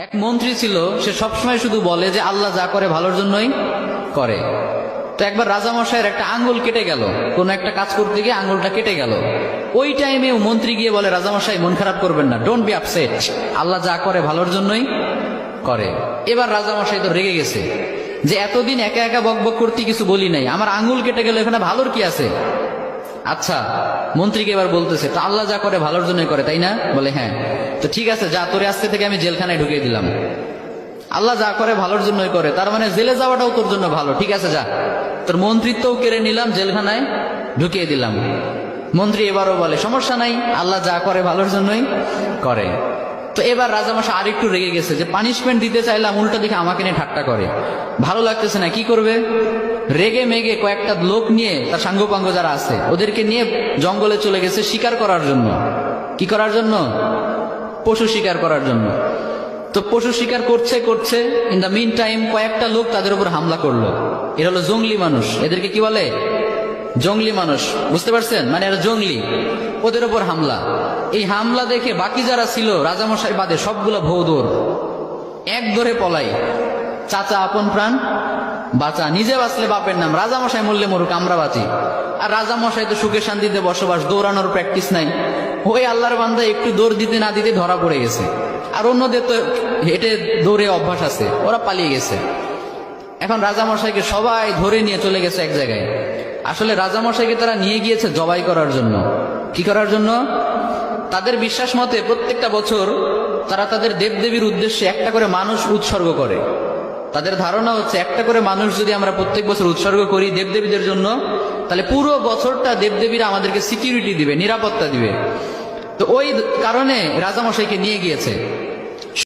এক মন্ত্রী ছিল, সে সবসময় শুধু বলে যে আল্লাহ যা করে ভালোর জন্যই করে। তো একবার রাজামশাইয়ের একটা আঙ্গুল কেটে গেল, কোন একটা কাজ করতে গিয়ে আঙ্গুলটা কেটে গেল। ওই টাইমে মন্ত্রী গিয়ে বলে, রাজামশাই মন খারাপ করবেন না, ডোন্ট বি আপসেট, আল্লাহ যা করে ভালোর জন্যই করে। এবার রাজামশাই তো রেগে গেছে যে এতদিন একা একা বকবক করতে কিছু বলি নাই, আমার আঙ্গুল কেটে গেল, এখানে ভালোর কি আছে? আচ্ছা, মন্ত্রীকে এবার বলতেছে, তো আল্লাহ যা করে ভালোর জন্যই করে, তাই না? বলে হ্যাঁ। তো ঠিক আছে, যা, তোরে আজকে থেকে আমি জেলখানায় ঢুকিয়ে দিলাম। আল্লাহ যা করে ভালোর জন্যই করে, তার মানে জেলে যাওয়াটাও তোর জন্য ভালো। ঠিক আছে, যা, তোর মন্ত্রিত্বও কেড়ে নিলাম, জেলখানায় ঢুকিয়ে দিলাম। মন্ত্রী এবারও বলে, সমস্যা নাই, আল্লাহ যা করে ভালোর জন্যই করে। তো এবার রাজামশাই আরেকটু রেগে গেছে যে পানিশমেন্ট দিতে চাইলাম, উল্টা দিকে আমাকে নিয়ে ঠাট্টা করে, ভালো লাগতেছে না, কি করবে? রেগে মেগে কয়েকটা লোক নিয়ে, তার সাঙ্গপাঙ্গ যারা আছে ওদেরকে নিয়ে জঙ্গলে চলে গেছে শিকার করার জন্য। কি করার জন্য? পশু শিকার করার জন্য। তো পশু শিকার করছে করছে, ইন দ্য মিন টাইম কয়েকটা লোক তাদের উপর হামলা করলো। এরা হলো জঙ্গলি মানুষ, এদেরকে কি বলে? জঙ্গলি মানুষ, বুঝতে পারছেন? মানে এরা জঙ্গলি। ওদের উপর হামলা। এই হামলা দেখে বাকি যারা ছিল রাজামশাই বাদে সবগুলো ভৌ দৌড়, এক ধরে পলাই। চাচা আপন প্রাণ বাঁচা, নিজে বাঁচলে বাপের নাম, রাজামশাই মরলে মরুক, আমরা বাঁচি। আর রাজামশাই তো সুখে শান্তিতে বসবাস, দৌড়ানোর প্র্যাকটিস নাই। ওই আল্লাহর বান্দা একটু দৌড় দিতে না দিতে ধরা পড়ে গেছে। আর অন্যদের তো হেঁটে দৌড়ে অভ্যাস আছে, ওরা পালিয়ে গেছে। এখন রাজামশাইকে সবাই ধরে নিয়ে চলে গেছে এক জায়গায়। আসলে রাজামশাইকে তারা নিয়ে গিয়েছে জবাই করার জন্য। কি করার জন্য? তাদের বিশ্বাস মতে প্রত্যেকটা বছর তারা তাদের দেবদেবীর উদ্দেশ্যে একটা করে মানুষ উৎসর্গ করে। তাদের ধারণা হচ্ছে একটা করে মানুষ যদি আমরা প্রত্যেক বছর উৎসর্গ করি দেবদেবীদের জন্য, তাহলে পুরো বছরটা দেবদেবীরা আমাদেরকে সিকিউরিটি দিবে, নিরাপত্তা দিবে। তো ওই কারণে রাজামশাইকে নিয়ে গিয়েছে।